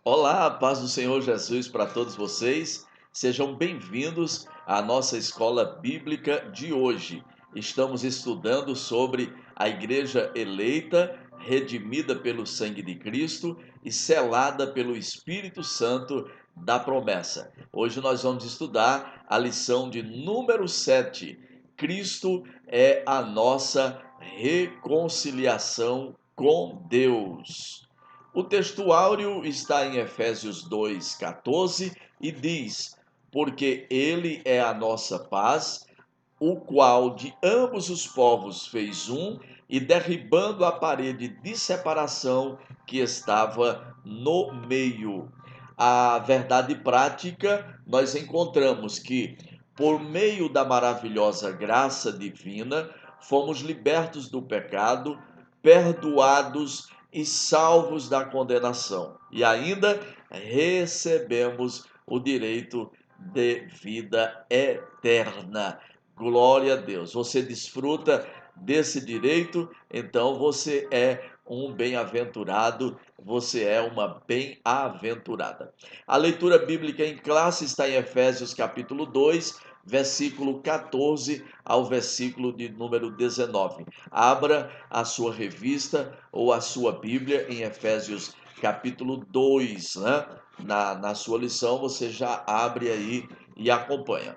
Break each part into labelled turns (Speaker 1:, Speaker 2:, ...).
Speaker 1: Olá, a paz do Senhor Jesus para todos vocês. Sejam bem-vindos à nossa escola bíblica de hoje. Estamos estudando sobre a igreja eleita, redimida pelo sangue de Cristo e selada pelo Espírito Santo da promessa. Hoje nós vamos estudar a lição de número 7. Cristo é a nossa reconciliação com Deus. O texto áureo está em Efésios 2,14 e diz: Porque ele é a nossa paz, o qual de ambos os povos fez um, e derribando a parede de separação que estava no meio. A verdade prática, nós encontramos que, por meio da maravilhosa graça divina, fomos libertos do pecado, perdoados e salvos da condenação. E ainda recebemos o direito de vida eterna. Glória a Deus. Você desfruta desse direito, então você é um bem-aventurado, você é uma bem-aventurada. A leitura bíblica em classe está em Efésios capítulo 2, versículo 14 ao versículo de número 19. Abra a sua revista ou a sua Bíblia em Efésios capítulo 2, né? Na sua lição você já abre aí e acompanha.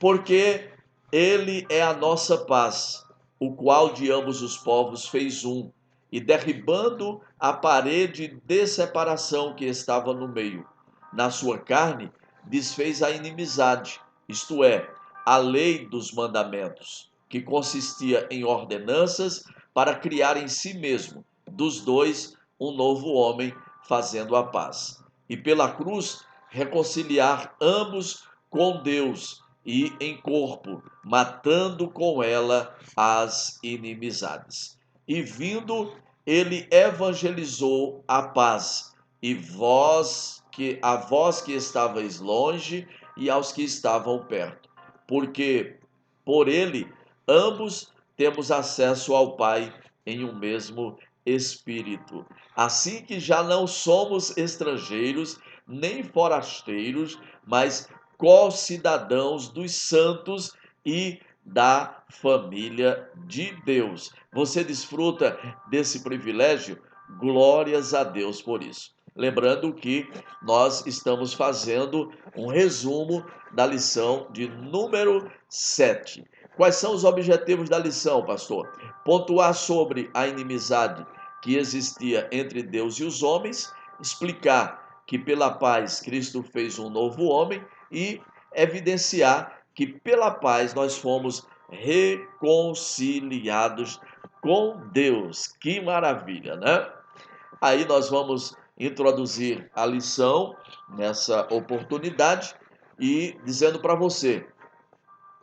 Speaker 1: Porque ele é a nossa paz, o qual de ambos os povos fez um, e derribando a parede de separação que estava no meio, na sua carne, desfez a inimizade, isto é, a lei dos mandamentos, que consistia em ordenanças para criar em si mesmo, dos dois, um novo homem, fazendo a paz. E pela cruz, reconciliar ambos com Deus e em corpo, matando com ela as inimizades. E vindo, ele evangelizou a paz, e a vós que estavais longe e aos que estavam perto, porque por ele ambos temos acesso ao Pai em um mesmo Espírito. Assim que já não somos estrangeiros nem forasteiros, mas co-cidadãos dos santos e da família de Deus. Você desfruta desse privilégio? Glórias a Deus por isso. Lembrando que nós estamos fazendo um resumo da lição de número 7. Quais são os objetivos da lição, pastor? Pontuar sobre a inimizade que existia entre Deus e os homens, explicar que pela paz Cristo fez um novo homem e evidenciar que pela paz nós fomos reconciliados com Deus. Que maravilha, né? Aí nós vamos introduzir a lição nessa oportunidade e dizendo para você,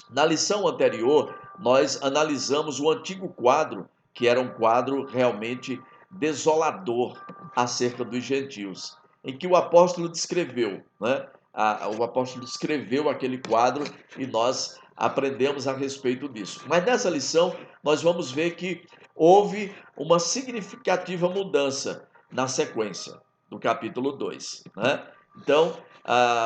Speaker 1: na lição anterior, nós analisamos o antigo quadro, que era um quadro realmente desolador acerca dos gentios, em que o apóstolo descreveu, né? O apóstolo descreveu aquele quadro e nós aprendemos a respeito disso. Mas nessa lição, nós vamos ver que houve uma significativa mudança na sequência do capítulo 2, né? Então,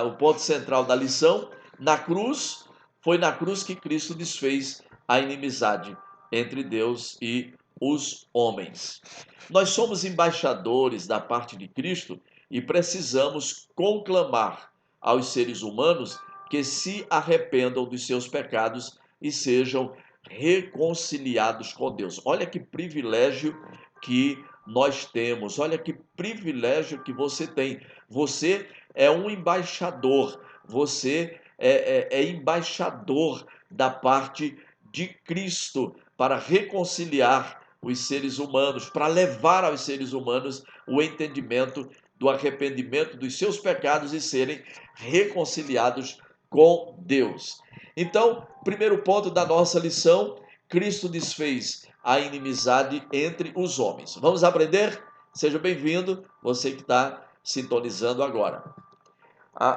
Speaker 1: o ponto central da lição, na cruz, foi na cruz que Cristo desfez a inimizade entre Deus e os homens. Nós somos embaixadores da parte de Cristo e precisamos conclamar aos seres humanos que se arrependam dos seus pecados e sejam reconciliados com Deus. Olha que privilégio que nós temos, olha que privilégio que você tem. Você é um embaixador, você é embaixador da parte de Cristo para reconciliar os seres humanos, para levar aos seres humanos o entendimento do arrependimento dos seus pecados e serem reconciliados com Deus. Então, primeiro ponto da nossa lição, Cristo desfez a inimizade entre os homens. Vamos aprender? Seja bem-vindo, você que está sintonizando agora.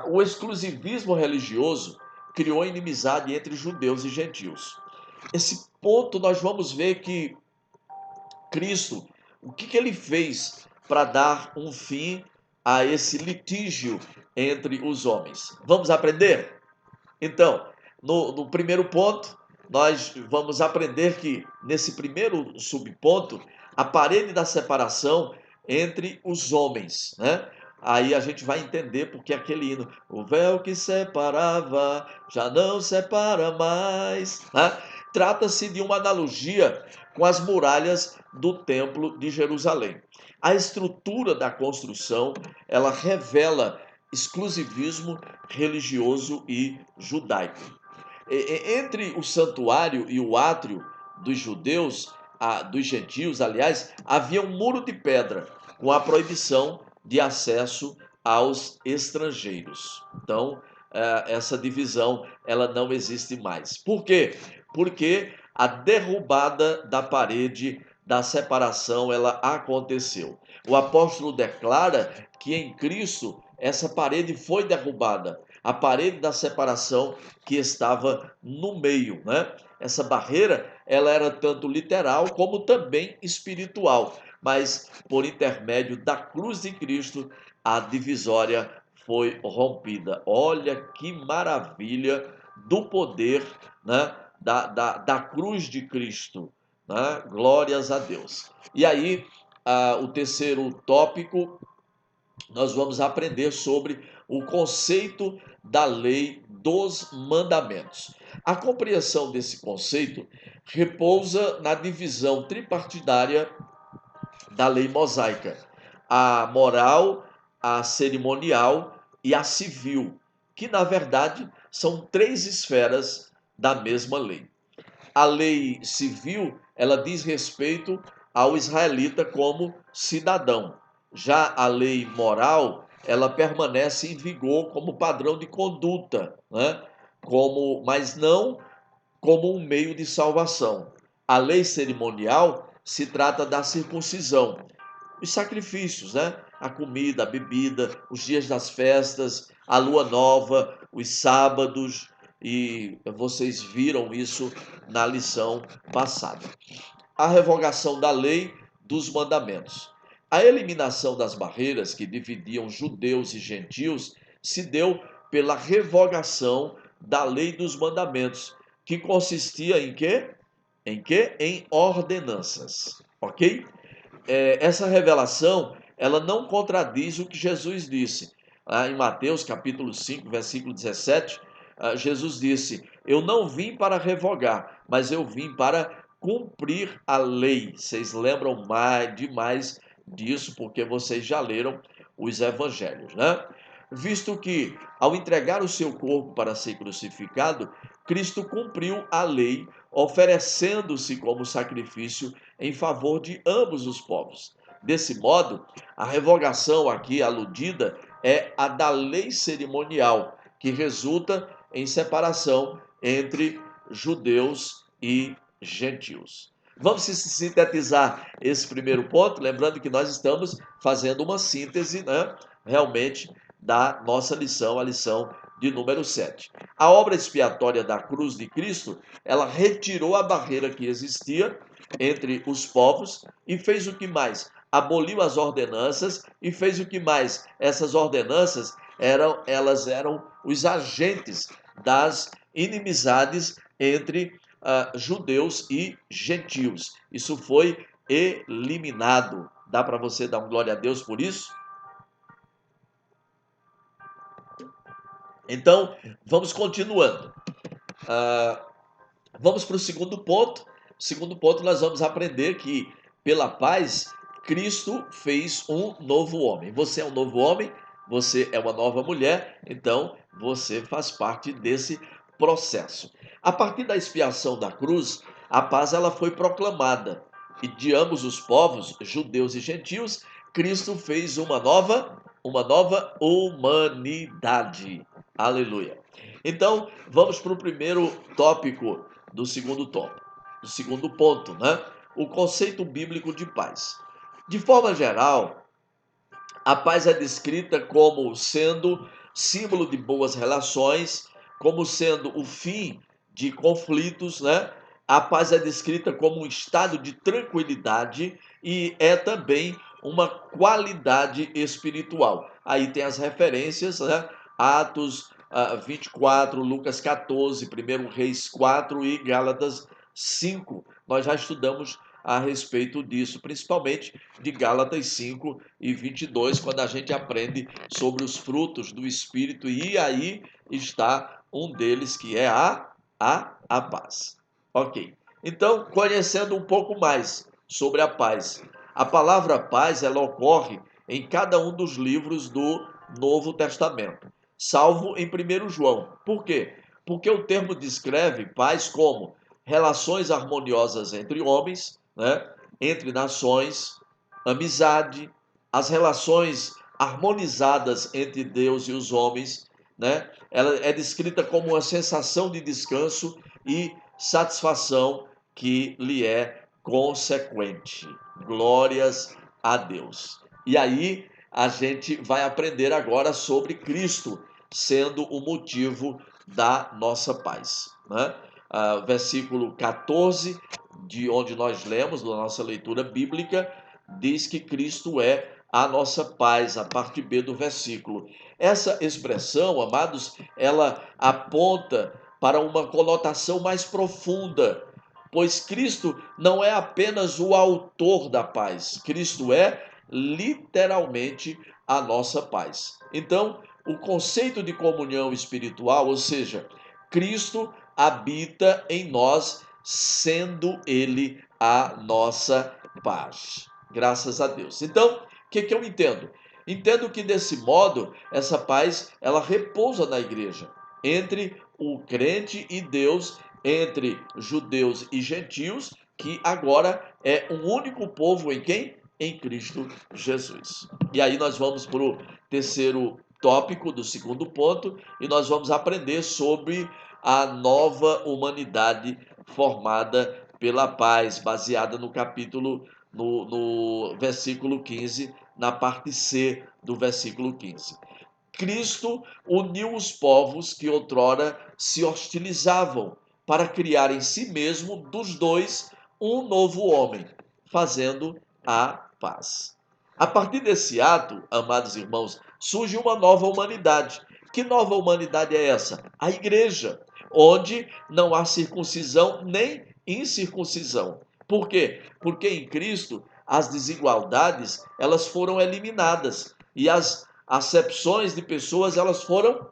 Speaker 1: O exclusivismo religioso criou inimizade entre judeus e gentios. Esse ponto nós vamos ver que Cristo, o que ele fez para dar um fim a esse litígio entre os homens. Vamos aprender? Então, no primeiro ponto, nós vamos aprender que, nesse primeiro subponto, a parede da separação entre os homens, né? Aí a gente vai entender porque aquele hino, o véu que separava já não separa mais, né? Trata-se de uma analogia com as muralhas do Templo de Jerusalém. A estrutura da construção, ela revela exclusivismo religioso e judaico. Entre o santuário e o átrio dos judeus, dos gentios, aliás, havia um muro de pedra com a proibição de acesso aos estrangeiros. Então, essa divisão ela não existe mais. Por quê? Porque a derrubada da parede da separação ela aconteceu. O apóstolo declara que em Cristo essa parede foi derrubada, a parede da separação que estava no meio, né? Essa barreira, ela era tanto literal como também espiritual, mas por intermédio da cruz de Cristo, a divisória foi rompida. Olha que maravilha do poder, né? Da cruz de Cristo, né? Glórias a Deus. E aí, o terceiro tópico, nós vamos aprender sobre o conceito da lei dos mandamentos. A compreensão desse conceito repousa na divisão tripartidária da lei mosaica: a moral, a cerimonial e a civil, que na verdade são três esferas da mesma lei. A lei civil, ela diz respeito ao israelita como cidadão. Já a lei moral, ela permanece em vigor como padrão de conduta, né? Mas não como um meio de salvação. A lei cerimonial se trata da circuncisão, os sacrifícios, né? A comida, a bebida, os dias das festas, a lua nova, os sábados, e vocês viram isso na lição passada. A revogação da lei dos mandamentos. A eliminação das barreiras que dividiam judeus e gentios se deu pela revogação da lei dos mandamentos, que consistia em quê? Em quê? Em ordenanças, ok? Essa revelação, ela não contradiz o que Jesus disse. Em Mateus capítulo 5, versículo 17, Jesus disse: eu não vim para revogar, mas eu vim para cumprir a lei. Vocês lembram demais disso, porque vocês já leram os evangelhos, né? Visto que, ao entregar o seu corpo para ser crucificado, Cristo cumpriu a lei, oferecendo-se como sacrifício em favor de ambos os povos. Desse modo, a revogação aqui aludida é a da lei cerimonial, que resulta em separação entre judeus e gentios. Vamos sintetizar esse primeiro ponto, lembrando que nós estamos fazendo uma síntese, né, realmente, da nossa lição, a lição de número 7. A obra expiatória da cruz de Cristo, ela retirou a barreira que existia entre os povos e fez o que mais? Aboliu as ordenanças e fez o que mais? Essas ordenanças elas eram os agentes das inimizades entre judeus e gentios. Isso foi eliminado. Dá para você dar um glória a Deus por isso? Então, vamos continuando. Vamos para o segundo ponto. Segundo ponto, nós vamos aprender que, pela paz, Cristo fez um novo homem. Você é um novo homem, você é uma nova mulher, então você faz parte desse processo. A partir da expiação da cruz, a paz ela foi proclamada. E de ambos os povos, judeus e gentios, Cristo fez uma nova humanidade. Aleluia. Então, vamos para o primeiro tópico do segundo ponto, né? O conceito bíblico de paz. De forma geral, a paz é descrita como sendo símbolo de boas relações, como sendo o fim de conflitos, né? A paz é descrita como um estado de tranquilidade e é também uma qualidade espiritual. Aí tem as referências, né? Atos 24, Lucas 14, 1 Reis 4 e Gálatas 5. Nós já estudamos a respeito disso, principalmente de Gálatas 5 e 22, quando a gente aprende sobre os frutos do Espírito, e aí está um deles que é a paz. Ok, então, conhecendo um pouco mais sobre a paz, a palavra paz, ela ocorre em cada um dos livros do Novo Testamento, salvo em 1 João. Por quê? Porque o termo descreve paz como relações harmoniosas entre homens, né? Entre nações, amizade, as relações harmonizadas entre Deus e os homens, né? Ela é descrita como uma sensação de descanso e satisfação que lhe é consequente. Glórias a Deus. E aí a gente vai aprender agora sobre Cristo sendo o motivo da nossa paz, né? Versículo 14, de onde nós lemos, da nossa leitura bíblica, diz que Cristo é a nossa paz, a parte B do versículo. Essa expressão, amados, ela aponta para uma conotação mais profunda, pois Cristo não é apenas o autor da paz, Cristo é literalmente a nossa paz. Então, o conceito de comunhão espiritual, ou seja, Cristo habita em nós, sendo Ele a nossa paz. Graças a Deus. Então, o que eu entendo? Entendo que desse modo, essa paz, ela repousa na igreja, entre o crente e Deus, entre judeus e gentios, que agora é um único povo em quem? Em Cristo Jesus. E aí nós vamos para o terceiro tópico do segundo ponto, e nós vamos aprender sobre a nova humanidade formada pela paz, baseada no capítulo, no versículo 15, na parte C do versículo 15. Cristo uniu os povos que outrora se hostilizavam para criar em si mesmo dos dois um novo homem, fazendo a paz. A partir desse ato, amados irmãos, surge uma nova humanidade. Que nova humanidade é essa? A igreja, onde não há circuncisão nem incircuncisão. Por quê? Porque em Cristo as desigualdades, elas foram eliminadas e as acepções de pessoas, elas foram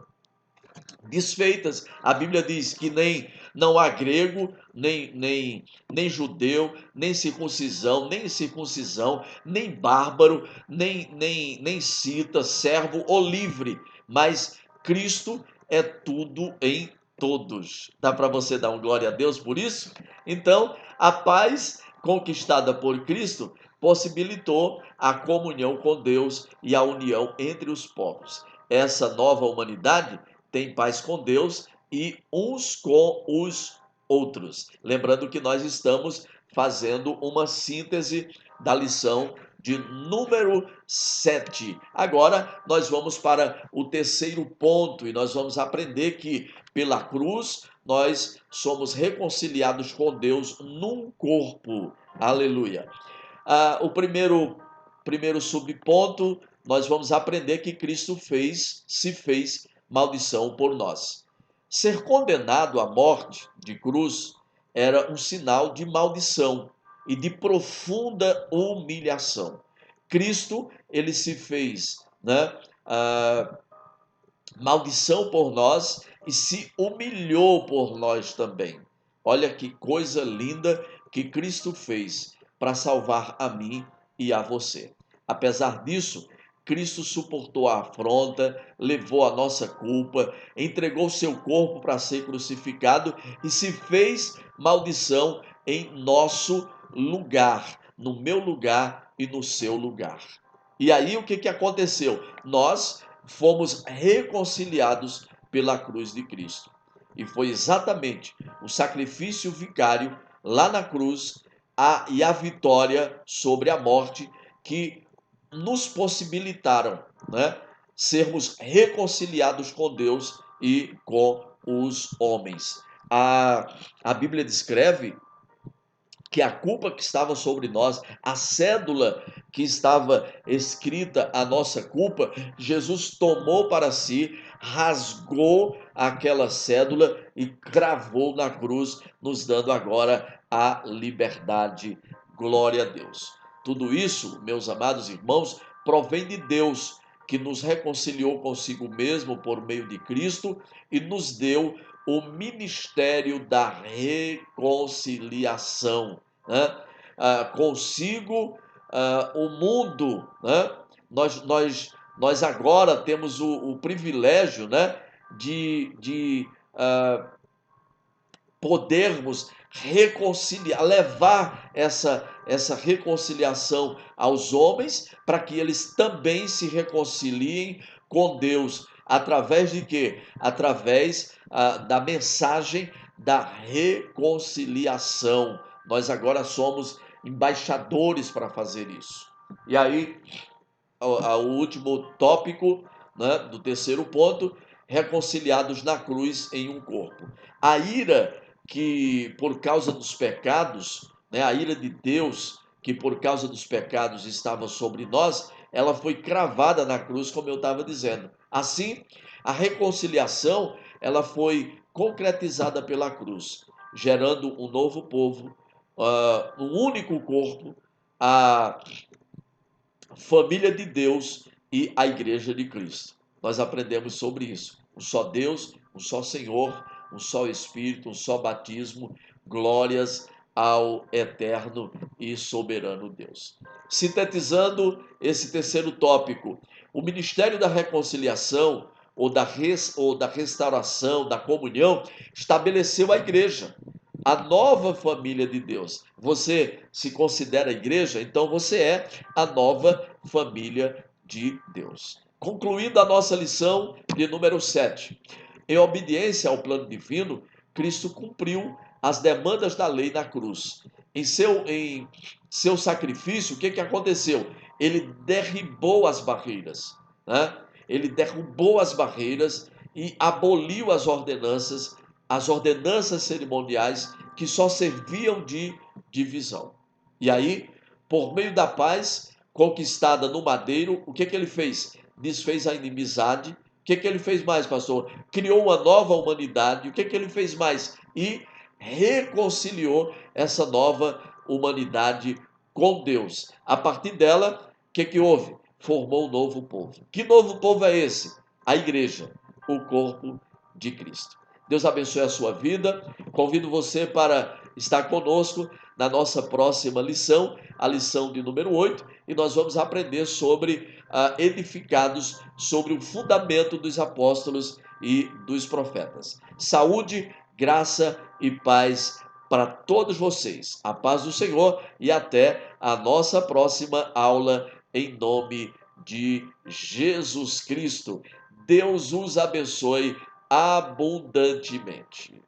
Speaker 1: desfeitas. A Bíblia diz que não há grego, nem judeu, nem circuncisão, nem incircuncisão, nem bárbaro, nem cita, servo ou livre, mas Cristo é tudo em todos. Dá para você dar um glória a Deus por isso? Então, a paz conquistada por Cristo possibilitou a comunhão com Deus e a união entre os povos. Essa nova humanidade tem paz com Deus e uns com os outros. Lembrando que nós estamos fazendo uma síntese da lição de número 7. Agora nós vamos para o terceiro ponto e nós vamos aprender que pela cruz nós somos reconciliados com Deus num corpo. Aleluia. O primeiro subponto, nós vamos aprender que Cristo se fez maldição por nós. Ser condenado à morte de cruz era um sinal de maldição e de profunda humilhação. Cristo, ele se fez, né, maldição por nós e se humilhou por nós também. Olha que coisa linda que Cristo fez para salvar a mim e a você. Apesar disso, Cristo suportou a afronta, levou a nossa culpa, entregou seu corpo para ser crucificado e se fez maldição em nosso lugar, no meu lugar e no seu lugar. E aí o que aconteceu? Nós fomos reconciliados pela cruz de Cristo. E foi exatamente o sacrifício vicário lá na cruz e a vitória sobre a morte que nos possibilitaram, né, sermos reconciliados com Deus e com os homens. A Bíblia descreve que a culpa que estava sobre nós, a cédula que estava escrita a nossa culpa, Jesus tomou para si, rasgou aquela cédula e cravou na cruz, nos dando agora a liberdade. Glória a Deus. Tudo isso, meus amados irmãos, provém de Deus, que nos reconciliou consigo mesmo por meio de Cristo e nos deu o ministério da reconciliação, né? Consigo o mundo, né? Nós agora temos o privilégio, né, de podermos reconciliar, levar essa reconciliação aos homens, para que eles também se reconciliem com Deus. Através de quê? Através da mensagem da reconciliação. Nós agora somos embaixadores para fazer isso. E aí, o último tópico, né, do terceiro ponto, reconciliados na cruz em um corpo. A ira que por causa dos pecados, né, a ira de Deus que por causa dos pecados estava sobre nós, ela foi cravada na cruz, como eu estava dizendo. Assim, a reconciliação, ela foi concretizada pela cruz, gerando um novo povo, um único corpo, a família de Deus e a igreja de Cristo. Nós aprendemos sobre isso. Um só Deus, um só Senhor, um só Espírito, um só batismo. Glórias ao eterno e soberano Deus. Sintetizando esse terceiro tópico, o ministério da reconciliação ou da restauração, da comunhão, estabeleceu a igreja, a nova família de Deus. Você se considera igreja, então você é a nova família de Deus. Concluindo a nossa lição de número 7. Em obediência ao plano divino, Cristo cumpriu as demandas da lei na cruz. Em seu sacrifício, o que aconteceu? Ele derribou as barreiras, né? Ele derrubou as barreiras e aboliu as ordenanças cerimoniais que só serviam de divisão. E aí, por meio da paz conquistada no madeiro, o que ele fez? Desfez a inimizade. O que ele fez mais, pastor? Criou uma nova humanidade. O que ele fez mais? E reconciliou essa nova humanidade com Deus. A partir dela, o que houve? Formou um novo povo. Que novo povo é esse? A igreja, o corpo de Cristo. Deus abençoe a sua vida. Convido você para estar conosco na nossa próxima lição, a lição de número 8, e nós vamos aprender sobre edificados sobre o fundamento dos apóstolos e dos profetas. Saúde, graça e paz para todos vocês. A paz do Senhor e até a nossa próxima aula em nome de Jesus Cristo. Deus os abençoe abundantemente.